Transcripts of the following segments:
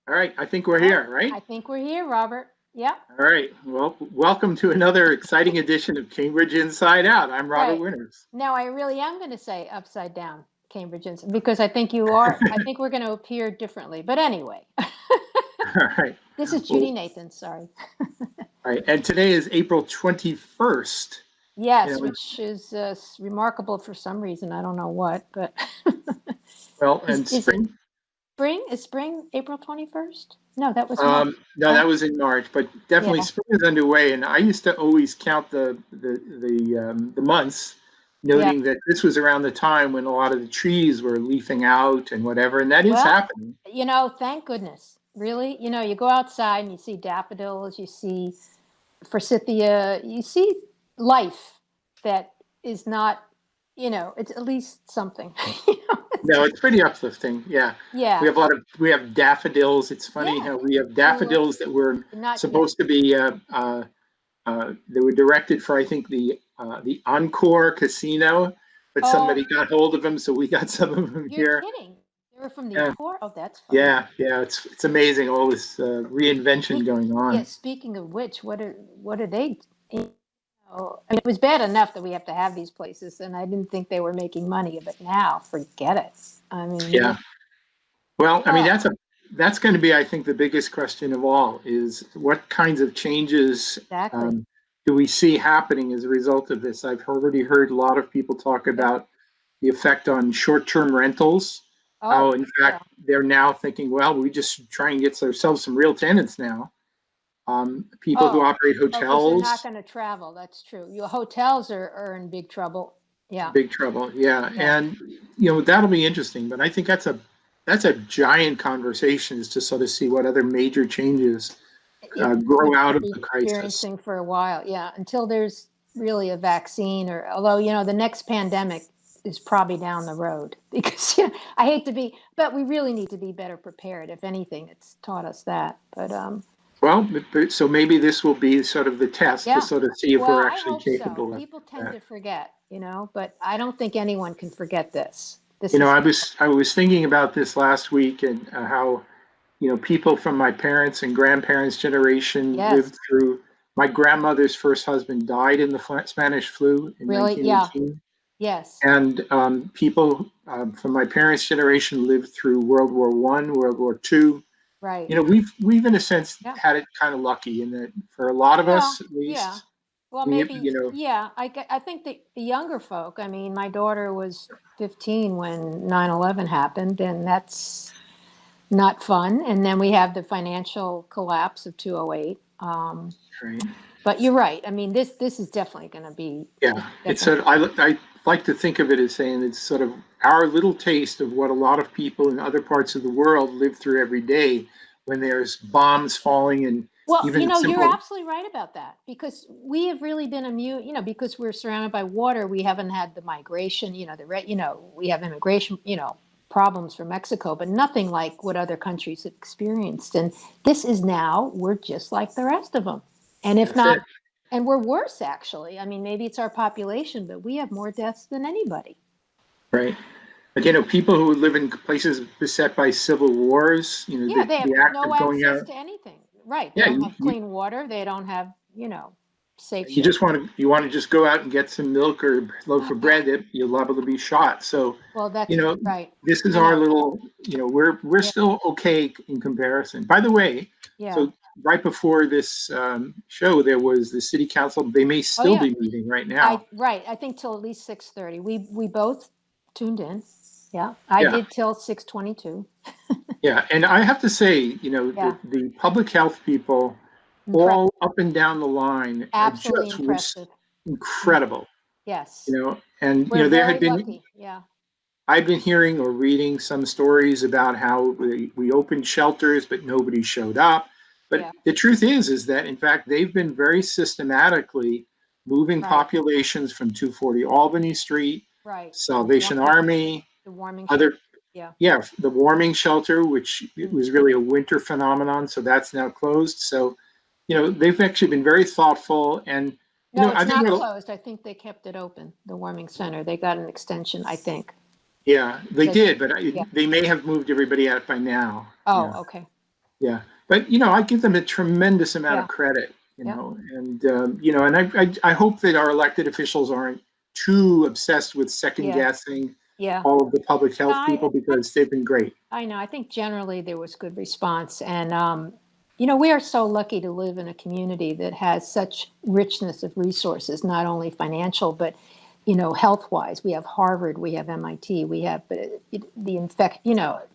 All right, I think we're All right. here, right? I think we're here, Robert. Yep. All right. Well, welcome to another exciting edition of Cambridge Inside Out. I'm Robert Right. Winters. Now, I really am going to say upside down Cambridgeans because I think you are. I think we're going to appear differently. But anyway, All right. this is Well, Judy Nathan. Sorry. all right. And today is April 21st. You Yes, know, which is remarkable for some reason. I don't know what, but well, is and is it spring. spring? Is spring April 21st? No, that was March. No, Huh? that was in March, but definitely Yeah. spring is underway. And I used to always count the months, Yeah. noting that this was around the time when a lot of the trees were leafing out and whatever, and that is Well, happening. thank goodness. Really, you go outside and you see daffodils, you see forsythia, you see life that is not, it's at least something. No, it's pretty uplifting. Yeah. Yeah, We have daffodils. It's funny yeah, how we have daffodils tulips, that were not, yeah. supposed to be they were directed for I think the Encore Casino, but Oh, somebody got hold of them, so we got some of them you're here. kidding. They were from the Yeah, Encore? Oh, that's funny. yeah. It's amazing all this reinvention Speak, going yeah, on. speaking of which, what are they? I mean, it was bad enough that we have to have these places, and I didn't think they were making money, but now forget it. I mean, Yeah. Well, I mean oh, that's going to be I think the biggest question of all is what kinds of changes exactly. um, do we see happening as a result of this? I've already heard a lot of people talk Yeah. about the effect on short-term rentals. How, Oh, in yeah. fact, they're now thinking, well, we just try and get ourselves some real tenants now. People who Oh, operate oh, because they're not hotels, going to travel. That's true. Your hotels are in big trouble. Yeah, big trouble. Yeah, yeah. and that'll be interesting. But I think that's a giant conversation is to sort of see what other major changes We're grow going out to of be the crisis. experiencing for a while. Yeah, until there's really a vaccine, or although the next pandemic is probably down the road because I hate to be, but we really need to be better prepared. If anything, it's taught us that. But Well, so maybe this will be sort of the test to yeah. sort of see if Well, we're I actually hope so. capable of People tend that. to forget, but I don't think anyone can forget this. This is I was thinking about this last week and how people from my parents' and grandparents' generation yes, lived through. My grandmother's first husband died in the Spanish flu in really, yeah, 1918, yes. and people from my parents' generation lived through World War One, World War Two. Right. We've in a sense Yeah. had it kind of lucky in that for a lot of Well, us at yeah. least, Well, we maybe, yeah. I think the younger folk, I mean, my daughter was 15 when 9/11 happened, and that's not fun. And then we have the financial collapse of 208. right? But you're right. I mean, this is definitely going to be, Yeah, it's definitely, sort of, I like to think of it as saying it's sort of our little taste of what a lot of people in other parts of the world live through every day when there's bombs falling and well, even you're simple. absolutely right about that because we have really been immune, because we're surrounded by water. We haven't had the migration, we have immigration, problems from Mexico, but nothing like what other countries have experienced. And this is now, we're just like the rest of them. And if That's it, not, and we're worse actually. I mean, maybe it's our population, but we have more deaths than anybody. right? But people who live in places beset by civil wars, Yeah, they have the act no of going access out. to anything. Right. They Yeah, don't have clean water. They don't have, safe you shelter. just want to just go out and get some milk or a loaf of bread that you're liable to be shot. So, Well, you that's know, right. this is I our know. little, we're Yeah. still okay in comparison. By the way, Yeah. so right before this show, there was the city council. They may Oh still yeah. be meeting right now. I think till at least 6:30. We both tuned in. Yeah. I Yeah, did till 6:22. yeah. And I have to say, Yeah. the public health people Impressive. all up and down the line Absolutely just was impressive. Mm, incredible. yes. And We're there very had been lucky. Yeah. I've been hearing or reading some stories about how we opened shelters, but nobody showed up. But Yeah. the truth is that in fact they've been very systematically moving Right. populations from 240 Albany Street, Right. Salvation Army, The warming shelter. other Yeah. yeah, the warming shelter, which it Mm. was really a winter phenomenon, so that's now closed. So, they've actually been very thoughtful, and No, I it's think not what closed. I think they kept it open, the warming center. They got an extension, I think. yeah they They, did, but yeah. they may have moved everybody out by now. Oh, Yeah. okay. Yeah. But, I give them a tremendous amount of Yeah. credit, Yep. and, and I hope that our elected officials aren't too obsessed with second Yeah. guessing Yeah. all of the public No, health people, because they've been great. I know. I think generally there was good response. And, we are so lucky to live in a community that has such richness of resources, not only financial, but, health wise. We have Harvard, we have MIT, we have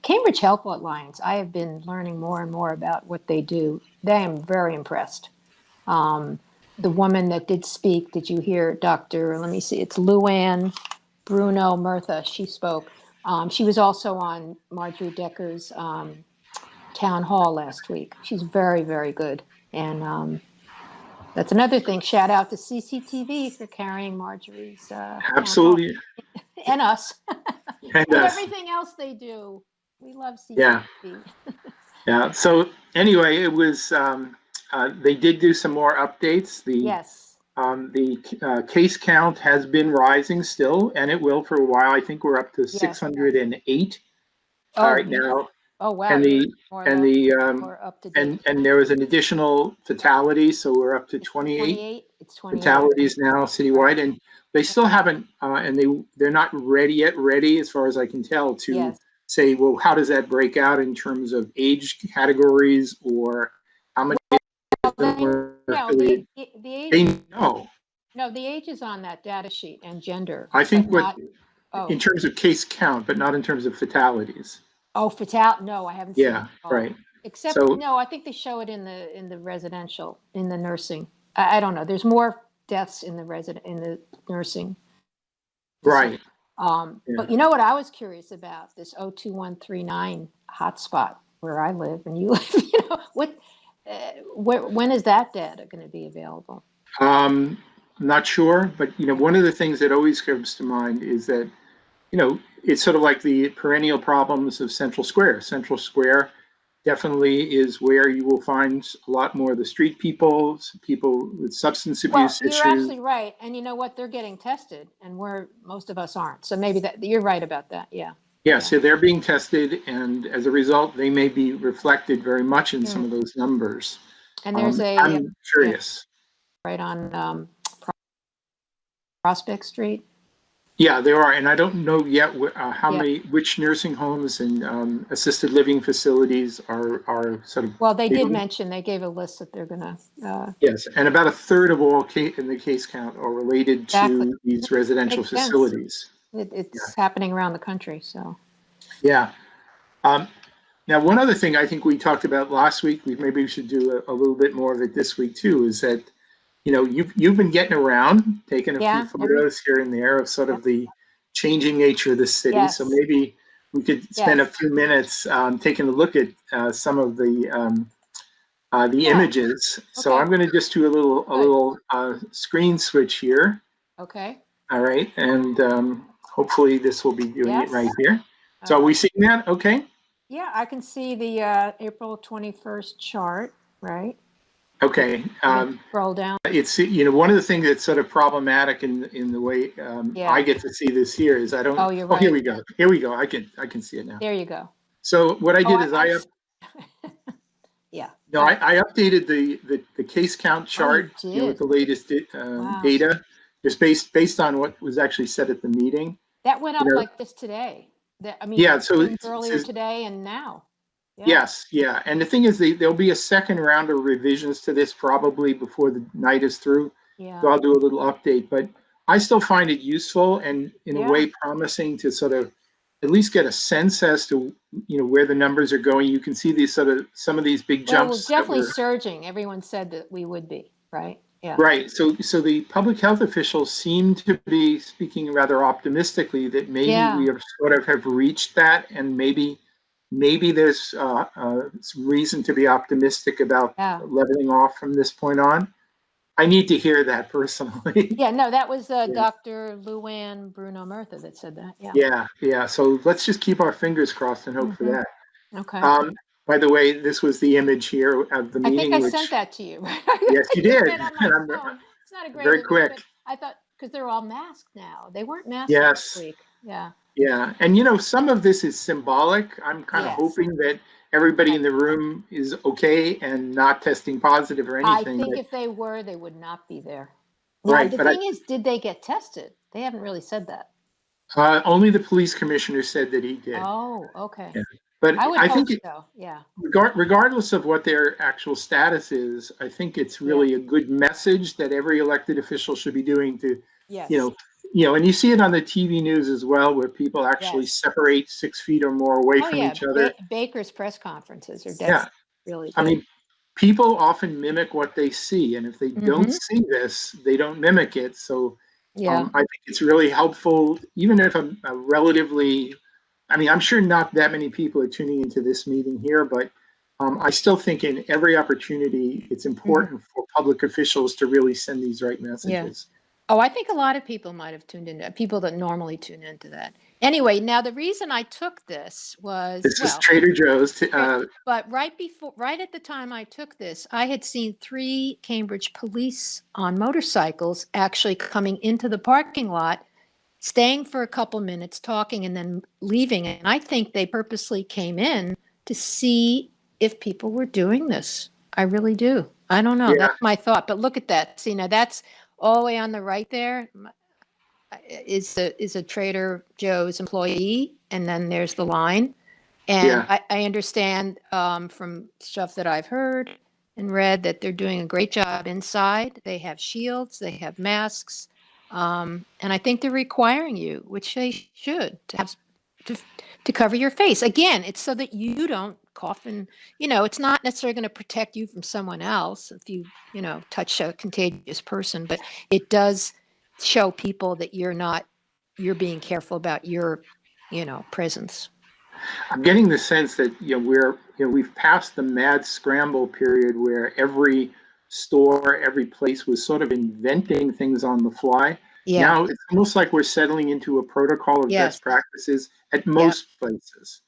Cambridge Health Alliance. I have been learning more and more about what they do. I am very impressed. The woman that did speak, did you hear Dr. Let me see, it's Luann Bruno Murtha. She spoke. She was also on Marjorie Decker's town hall last week. She's very, very good. And that's another thing. Shout out to CCTV for carrying Marjorie's town hall Absolutely. and us And and everything else they do. We love yeah. CCTV. Yeah. So anyway, it was, they did do some more updates. Yes. The case count has been rising still, and it will for a while. I think we're up to Yes. 608 Oh, right now. oh wow. And the More and low, the more up to date. and there was an additional fatality, so we're up to 28 28. It's 28. fatalities now Right. citywide, and they still haven't, and they're not ready, as far as I can tell, to Yes. say, well, how does that break out in terms of age categories, or how many of them are No, affiliated? the age. They know. No, the age is on that data sheet and gender, I but think not. in Oh, terms of case count, but not in terms of fatalities. fatal. No, I haven't seen it Yeah, at all. right. Except So no, I think they show it in the residential, in the nursing. I don't know. There's more deaths in the nursing. right. But Yeah. you know what I was curious about? This 02139 hotspot where I live and you live. When is that data going to be available? I'm not sure, but one of the things that always comes to mind is that it's sort of like the perennial problems of Central Square. Central Square definitely is where you will find a lot more of the street people with substance Well, abuse you're issues. absolutely right. And you know what? They're getting tested, and most of us aren't. So maybe that you're right about that. Yeah. Yeah, so they're being tested, and as a result, they may be reflected very much in some Mm. of those numbers. And there's I'm yeah, curious. right on Prospect Street. Yeah, there are, and I don't know yet Yeah. which nursing homes and assisted living facilities are sort of. Well, they did mention, they gave a list that they're gonna, Yes, and about a third of all in the case count are related exactly. to these residential Makes sense. facilities. It's happening around the country, so. Yeah. Um, Now, one other thing I think we talked about last week, maybe we should do a little bit more of it this week too, is that you've been getting around, taking a few Yeah, photos here and there of sort of the changing nature of the city. So yes, maybe we could spend a yes. few minutes taking a look at some of the Yeah, images. So okay, I'm going to just do a good, little screen switch here. okay. All right, and hopefully this will be doing it right Yes, here. So are we seeing that? Okay. yeah, I can see the April 21st chart, right? Okay. You can scroll down. It's one of the things that's sort of problematic in the way I Yeah. get to see this here is I don't. Oh, you're Oh, here right. we go. Here we go. I can see it now. There you go. So what I Oh, did is yeah. no, I updated the case count Oh, you chart with did. the latest Wow. data, just based on what was actually said at the meeting. That went You up know, like this today. I mean, yeah. So earlier today and now. Yeah. yes, yeah. And the thing is, there'll be a second round of revisions to this probably before the night is through. Yeah. So I'll do a little update, but I still find it useful and in a Yeah. way promising to sort of at least get a sense as to where the numbers are going. You can see these some of these big Well, we're jumps that definitely were surging. Everyone said that we would be, right? Yeah. right. So the public health officials seem to be speaking rather optimistically that maybe Yeah. we have sort of have reached that, and maybe there's some reason to be optimistic about Yeah. leveling off from this point on. I need to hear that personally. Yeah. No, that was Yeah. Dr. Luann Bruno Murtha that said that. Yeah. Yeah. So let's just keep our fingers crossed and hope for that. Okay. By the way, this was the image here of the I think meeting, I which sent that to you. yes, you did. Right on my And I'm phone. It's not a great very image, quick. but I thought because they're all masked now. They weren't masked last Yes. week. Yeah. Yeah, and you know, some of this is symbolic. I'm kind of Yes. hoping that everybody in Right. the room is okay and not testing positive or I anything. think But if they were, they would not be there. Now, right, the but thing is, did they get tested? They haven't really said that. only the police commissioner said that he did. Oh, okay. Yeah. But I would I hope think so. Yeah. regardless of what their actual status is, I think it's Yeah. really a good message that every elected official should be doing to, you Yes. know, and you see it on the TV news as well, where people actually Yes. separate 6 feet or more away Oh, from yeah. each other. Baker's press conferences are Yeah, definitely really I good. mean, people often mimic what they see, and if they don't Mm-hmm. see this, they don't mimic it. So Yeah. I think it's really helpful, even if a relatively, I mean, I'm sure not that many people are tuning into this meeting here, but I still think in every opportunity, it's Hmm. important for public officials to really send these right Yeah. messages. Oh, I think a lot of people might have tuned into people that normally tune into that. Anyway, now the reason I took this was, This is well, Trader Joe's. right, but right at the time I took this, I had seen three Cambridge police on motorcycles actually coming into the parking lot, staying for a couple minutes, talking, and then leaving. And I think they purposely came in to see if people were doing this. I really do. I don't know. Yeah, That's my thought. But look at that. See, now that's all the way on the right there is a Trader Joe's employee, and then there's the line. And yeah. I understand from stuff that I've heard and read that they're doing a great job inside. They have shields, they have masks, and I think they're requiring you, which they should, to, to cover your face. Again, it's so that you don't cough and, it's not necessarily going to protect you from someone else if you touch a contagious person, but it does show people that you're being careful about your, presence. I'm getting the sense that we've passed the mad scramble period where every store, every place was sort of inventing things on the fly. Yeah. Now it's almost like we're settling into a protocol of Yes. best practices at Yeah. most places,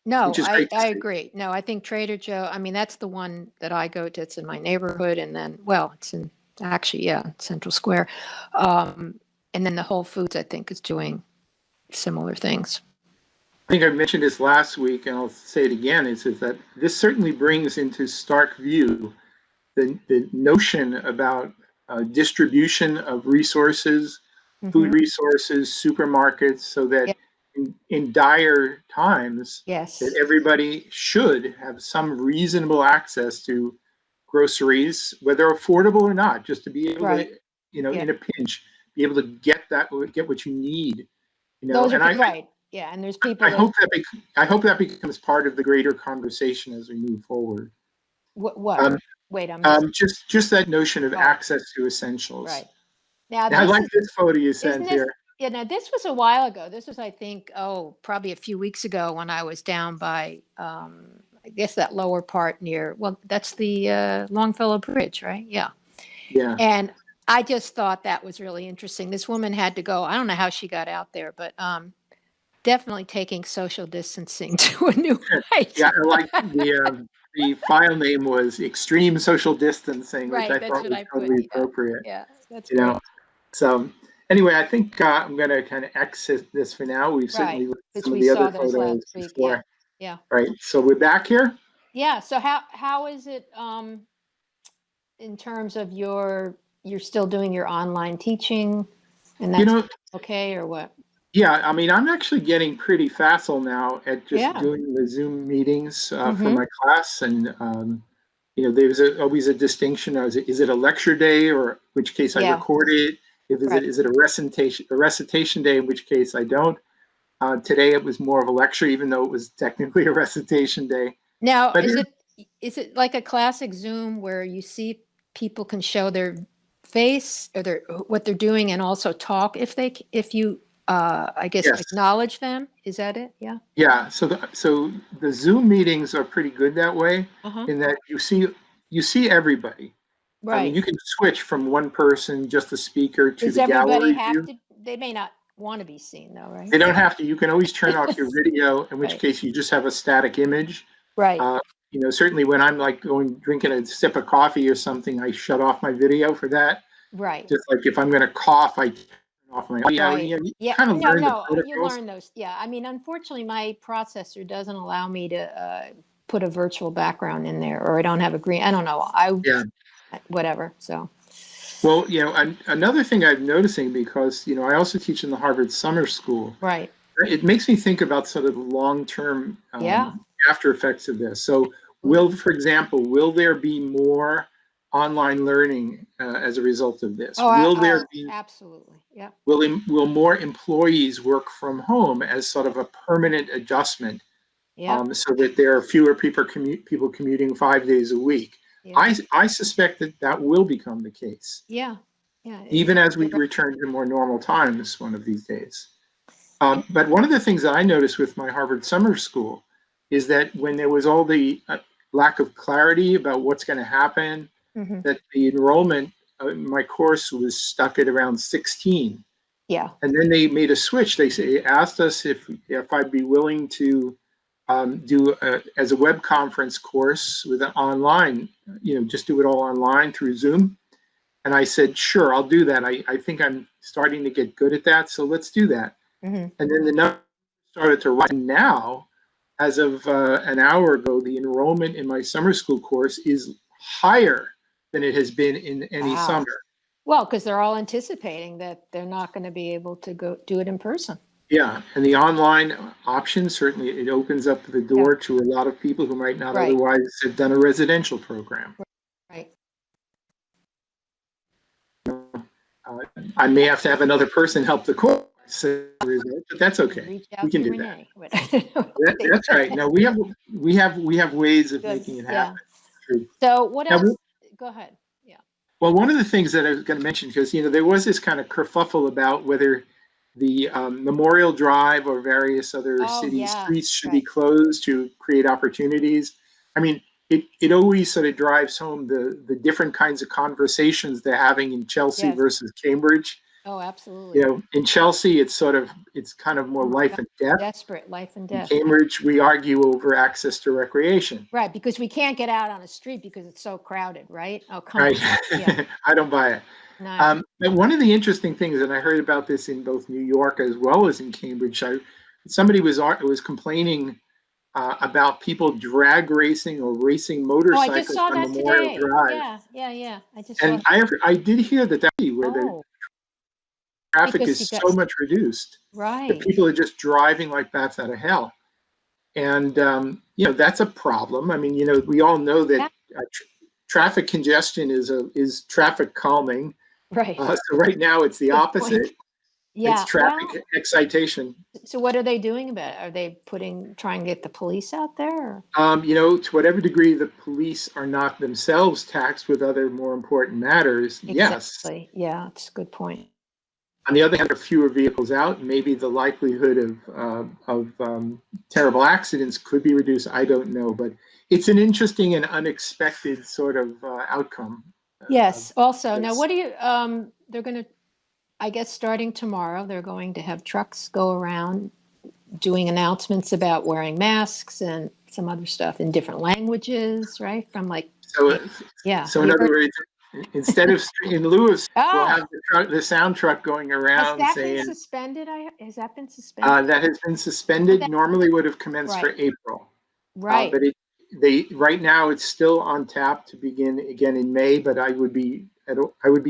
No, which is I great to I see. agree. No, I think Trader Joe, I mean, that's the one that I go to. It's in my neighborhood, and then, well, it's in actually, yeah, Central Square. Um, and then the Whole Foods, I think, is doing similar things. I think I mentioned this last week, and I'll say it again, is that this certainly brings into stark view the notion about distribution of resources, food Hmm. resources, supermarkets, so that Yeah. in dire times, that Yes. everybody should have some reasonable access to groceries, whether affordable or not, just to be able to, Right. Yeah. in a pinch, be able to get what you need, Those are and right. Yeah. And there's I people that, hope I hope that becomes part of the greater conversation as we move forward. what? Um, Wait, I'm missing. just that notion of Oh, access to essentials. right. Now, And I this like is, this photo you isn't sent this, here. now this was a while ago. This was, I think, probably a few weeks ago when I was down by, I guess that lower part near, well, that's the Longfellow Bridge, right? Yeah. Yeah, And I just thought that was really interesting. This woman had to go. I don't know how she got out there, but definitely taking social distancing to a new height. yeah. I like the file name was extreme social distancing, which Right. I That's thought what was I put. totally Yeah. appropriate. Yeah. That's You know, great. so anyway, I think I'm going to kind of exit this for now. We've Right. certainly looked at Because some of we the saw other those last photos week. Yeah. before. Yeah. Right. So we're back here. Yeah. So how is it in terms of you're still doing your online teaching and You that's know, okay or what? yeah, I mean, I'm actually getting pretty facile now at just Yeah. doing the Zoom meetings for Mm-hmm. my class, and there's always a distinction: is it a lecture day, or which case I Yeah. record it? If Right. is it a recitation day, in which case I don't. Today it was more of a lecture, even though it was technically a recitation day. Now, But is it like a classic Zoom where you see people can show their face or their what they're doing and also talk if you I guess yes, acknowledge them? Is that it? Yeah. yeah. So the Zoom meetings are pretty good that way, Uh-huh. in that you see everybody. I mean, Right. you can switch from one person, just a speaker, to Does the everybody gallery have view. to they may not want to be seen though, right? They don't have to. You can always turn off your video, in which Right. case you just have a static image. Right. Uh, certainly when I'm like going drinking a sip of coffee or something, I shut off my video for that. Right. Just like if I'm going to cough, I turn off my, oh, yeah, Right. you Yeah. kind of No, learn the no, you protocols. learn those. Yeah. I mean, unfortunately, my processor doesn't allow me to put a virtual background in there, or I don't have a green. I don't know. Yeah. Whatever. So, Well, another thing I'm noticing, because, I also teach in the Harvard Summer School, right. it makes me think about sort of the long-term Yeah. after effects of this. So Absolutely. for example, will there be more online learning as a result of this? Oh, Will there be, absolutely. Yeah. will more employees work from home as sort of a permanent adjustment, Yeah. so that there are fewer people commuting 5 days a week? Yeah. I suspect that that will become the case, Yeah. Yeah. even as we You're right. return to more normal times one of these days. And, But one of the things that I noticed with my Harvard Summer School is that when there was all the lack of clarity about what's going to happen, mhm. that the enrollment in my course was stuck at around 16. Yeah. And then they made a switch. They asked us if I'd be willing to do as a web conference course with an online, just do it all online through Zoom. And I said, sure, I'll do that. I think I'm starting to get good at that, so let's do that. Hmm. And then the number started to rise. Now, as of an hour ago, the enrollment in my summer school course is higher than it has been in any Wow. summer. Well, because they're all anticipating that they're not going to be able to go do it in person. Yeah, and the online option, certainly it opens up the door to a lot of people who might not Right. otherwise have done a residential program. Right. I may have to have another person help the course, but that's okay. Reach We out can to do that. Renee. That's right. No, we have ways of Good. making it Yeah. happen. True. So what Now, else? Go ahead. Yeah. well, one of the things that I was going to mention, because there was this kind of kerfuffle about whether the Memorial Drive or various other Oh, city yeah. streets should be Right. closed to create opportunities. I mean, it always sort of drives home the different kinds of conversations they're having in Chelsea Yes. versus Cambridge. Oh, absolutely. In Chelsea, it's kind of more Oh my life God. and death. Desperate life and In death. Cambridge, we argue over access to recreation. Right, because we can't get out on the street because it's so crowded, right? Oh, come Right? on. Yeah. I don't buy it. No. But one of the interesting things, and I heard about this in both New York as well as in Cambridge, somebody was complaining about people drag racing or racing Oh, I just motorcycles saw on that Memorial today. Drive. Yeah. Yeah. Yeah. I just saw And that. I did hear that where the Oh, traffic because you is got so much reduced that right. people are just driving like bats out of hell. And that's a problem. I mean, we all know that Yeah. traffic congestion is traffic calming. Right. So right now it's the Good point. opposite. It's Yeah. traffic Well, excitation. so what are they doing about it? Are they trying to get the police out there? Or? To whatever degree the police are not themselves taxed with other more important matters, yes. Exactly. Yeah, it's a good point. On the other hand, there are fewer vehicles out. Maybe the likelihood of terrible accidents could be reduced. I don't know, but it's an interesting and unexpected sort of outcome. Yes. Also, now This. what do you? They're going to. I guess starting tomorrow, they're going to have trucks go around doing announcements about wearing masks and some other stuff in different languages, right? From like, So, yeah. so Have in you other heard? words, in lieu of, we'll Oh, have the sound truck going has around that been saying suspended? Has that been suspended? that has been Oh, suspended. Normally would have commenced right. for April, Right. but right now it's still on tap to begin again in May. But I would be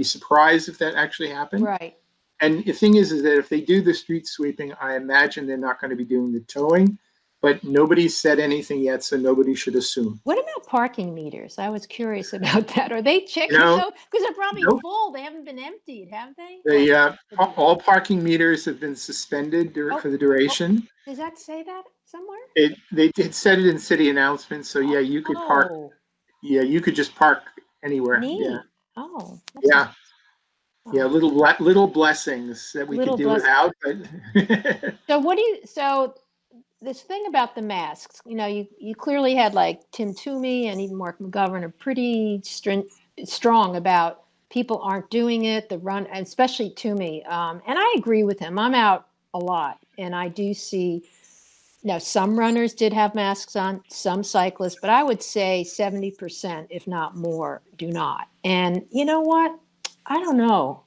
surprised if that actually happened. Right. And the thing is that if they do the street sweeping, I imagine they're not going to be doing the towing. But nobody's said anything yet, so nobody should assume. What about parking meters? I was curious about that. Are they checking You know, those? Because they're probably nope. full. They haven't been emptied, have they? All parking meters have been suspended for the duration. Does that say that somewhere? They did said it in city announcements, so yeah, you could park. Oh, Yeah, you could just park anywhere. neat. Yeah, Oh, that's yeah, yeah. oh, Little blessings that we little could do bless. without, but So this thing about the masks, you clearly had like Tim Toomey and even Mark McGovern are pretty strong about people aren't doing it, the run, and especially Toomey. And I agree with him. I'm out a lot, and I do see. Now, some runners did have masks on, some cyclists, but I would say 70%, if not more, do not. And you know what? I don't know.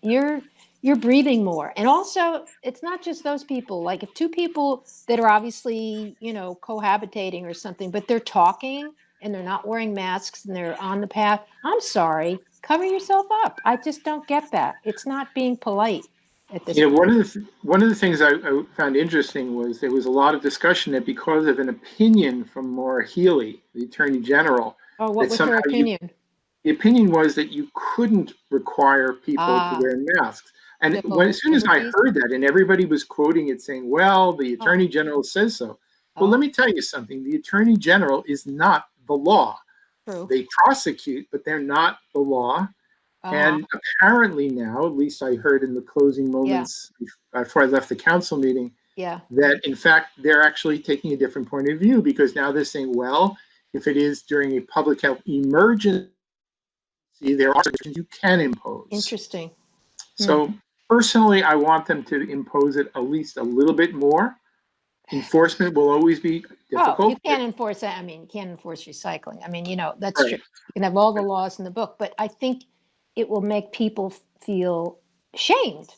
you're breathing more. And also, it's not just those people. Like if two people that are obviously, cohabitating or something, but they're talking and they're not wearing masks and they're on the path, I'm sorry, cover yourself up. I just don't get that. It's not being polite at this point. One of the things I found interesting was there was a lot of discussion that because of an opinion from Maura Healey, the Attorney General, Oh, what that was her somehow opinion? the opinion was that you couldn't require people to Ah, wear masks. And as civil soon as I liberties. heard that, and everybody was quoting it saying, well, the Oh, Attorney General says so. Well, let oh, me tell you something. The Attorney General is not the law. true. They prosecute, but they're not the law. Uh-huh. And apparently now, at least I heard in the closing Yeah, moments before I left the council meeting, yeah. that in fact, they're actually taking a different point of view, because now they're saying, well, if it is during a public health emergency, there are restrictions you can impose. Interesting. Hmm. So personally, I want them to impose it at least a little bit more. Enforcement will always be Oh, you difficult. can't enforce that. I mean, you can't enforce recycling. I mean, that's true. Right. You can have all the laws in the book, but I think it will make people feel shamed.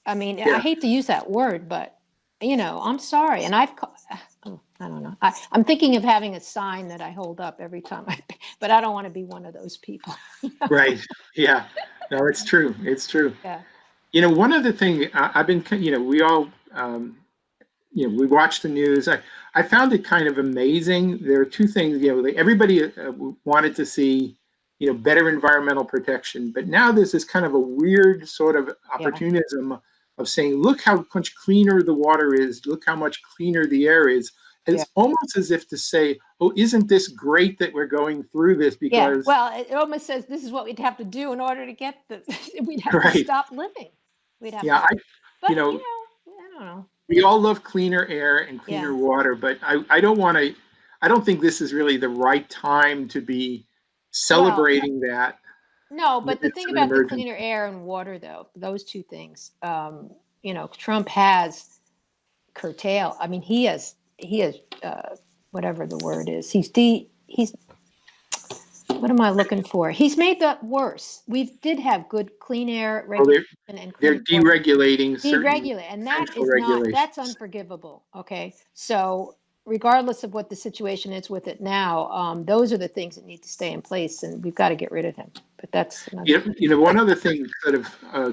I mean, I Yeah. hate to use that word, but I'm sorry. And oh, I don't know. I'm thinking of having a sign that I hold up every time but I don't want to be one of those people. Right. Yeah. No, it's true. It's true. Yeah. One other thing I've been, we all, we watch the news. I found it kind of amazing. There are two things, everybody wanted to see, better environmental protection, but now there's this kind of a weird sort of Yeah. opportunism of saying, look how much cleaner the water is, look how much cleaner the air is. Yeah. It's almost as if to say, oh, isn't this great that we're going through this? Yeah. Because, Well, it almost says this is what we'd have to do in order to get we'd have to right. stop living. We'd have Yeah, to, but you know, I don't know. we all love cleaner air and Yeah. cleaner water, but I don't think this is really the right time to be Well, celebrating that no, with but the this thing sort of about the emergency. cleaner air and water, though, those two things, Trump has curtailed. I mean, he has, whatever the word is. He's, what am I looking for? He's made that worse. We did have good clean air Well, regulation and they're clean water. deregulating certain Deregulate, and essential regulations. that's unforgivable. Okay, so regardless of what the situation is with it now, those are the things that need to stay in place, and we've got to get rid of him. But that's another. One other thing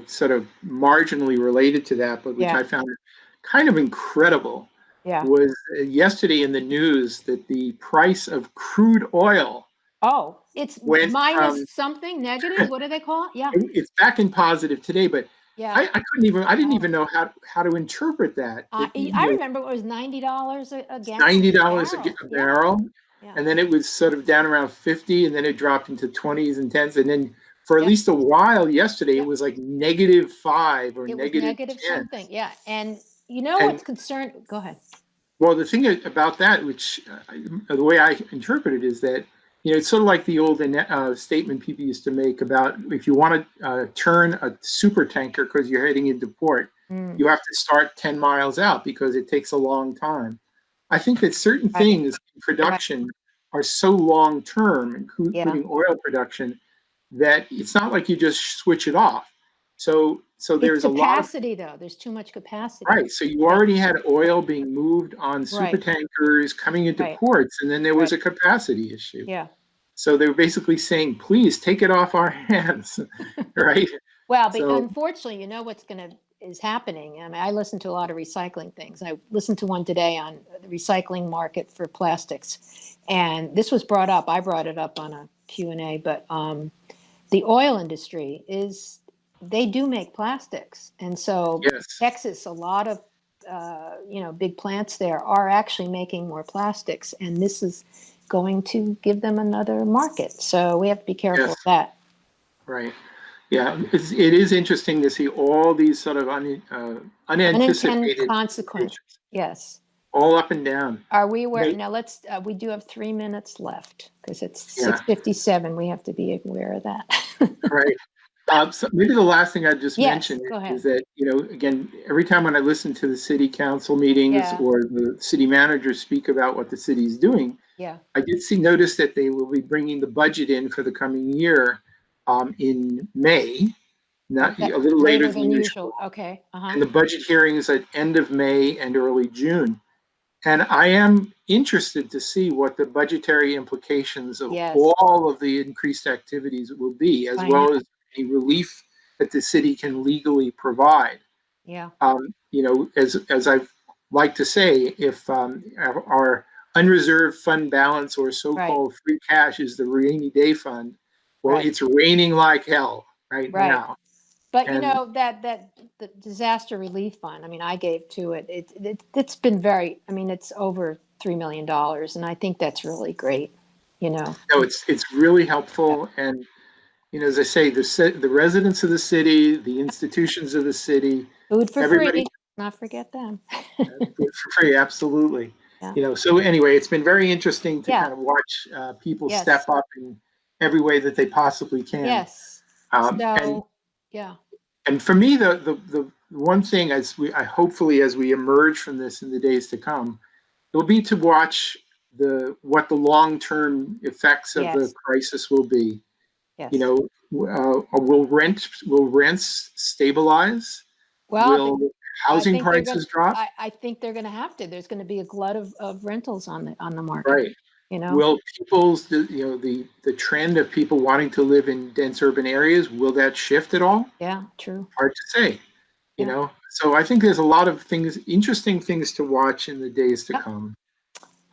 sort of marginally related to that, but which Yeah, I found kind of incredible, yeah. was yesterday in the news that the price of crude oil Oh, it's went from minus something negative. What do they call it? Yeah, it's back in positive today, but yeah. I didn't Oh, even know how to interpret that. I remember it was $90 a gallon, $90 barrel. a Yeah, barrel, yeah, and then it was sort of down around 50, and then it dropped into 20s and 10s, and then for at yeah, least a while yesterday, it yeah. was like -5 or It was negative -10. something. Yeah, and you know And what's concerned? Go ahead. well, the thing about that, which the way I interpret it is that, it's sort of like the old statement people used to make about if you want to turn a super tanker because you're heading into port, Mm, you have to start 10 miles out because it takes a long time. I think that certain right, things in right. production are so long term, Yeah. including oil production, that it's not like you just switch it off. So It's there's a lot of capacity though. There's too much capacity. right. So you Yeah. already had oil being moved on super Right. tankers coming into Right. ports, and then there Right. was a capacity issue. Yeah. So they were basically saying, please take it off our hands, right? Well, but So unfortunately, what's is happening. I mean, I listen to a lot of recycling things. I listened to one today on the recycling market for plastics, and this was brought up. I brought it up on a Q&A, but the oil industry they do make plastics, and so yes, Texas, a lot of big plants there are actually making more plastics, and this is going to give them another market. So we have to be careful yes, of that. right. Yeah, it is interesting to see all these sort of Unintended unanticipated consequences. situations, Yes. all up and down. Are we aware? They- Now we do have 3 minutes left because it's Yeah, 6:57. We have to be aware of that. right. So maybe the last thing I just Yes, mentioned go is ahead. that, again, every time when I listen to the city council meetings Yeah, or the city manager speak about what the city is doing, yeah. I did notice that they will be bringing the budget in for the coming year in May. not That a little later later than than usual. usual. Okay. Uh-huh. And the budget hearings at end of May and early June. And I am interested to see what the budgetary implications of Yes. all of the increased activities will be, as I know. well as any relief that the city can legally provide. Yeah. As I've like to say, if our unreserved fund balance or Right. so-called free cash is the rainy day fund, well, Right. it's raining like hell right Right. now. But And that the disaster relief fund, I mean, I gave to it. It's been very, I mean, it's over $3 million, and I think that's really great. no, it's really Yeah. helpful. And as I say, the residents of the city, the institutions of the city, Food for everybody free. Not forget them. for free, absolutely. Yeah. So anyway, it's been very interesting to Yeah. kind of watch people Yes. step up in every way that they possibly can. Yes. And So, yeah. for me, the one thing I hopefully as we emerge from this in the days to come, it'll be to watch what the long-term effects of the Yes. crisis will be. Yes. Will rents stabilize? Well, Will I housing think they're going. prices drop? I think they're going to have to. There's going to be a glut of rentals on the market. Right. You know. Will the trend of people wanting to live in dense urban areas, will that shift at all? Yeah. True. Hard to say. Yeah. So I think there's a lot of interesting things to watch in the days to Yep. come.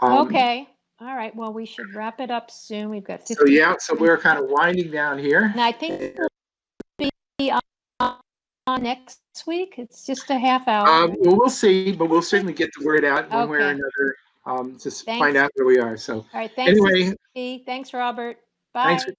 Okay. All right. Well, we should wrap it up soon. We've got So 15 yeah, so minutes. we're kind of winding down here. And I think we'll be on next week. It's just a half hour. Right? Well, we'll see, but we'll certainly get the word out one way or Okay. another. Just find Thanks. out where we are. So All right. Thanks, anyway, Steve. Thanks, Robert. thanks for Bye.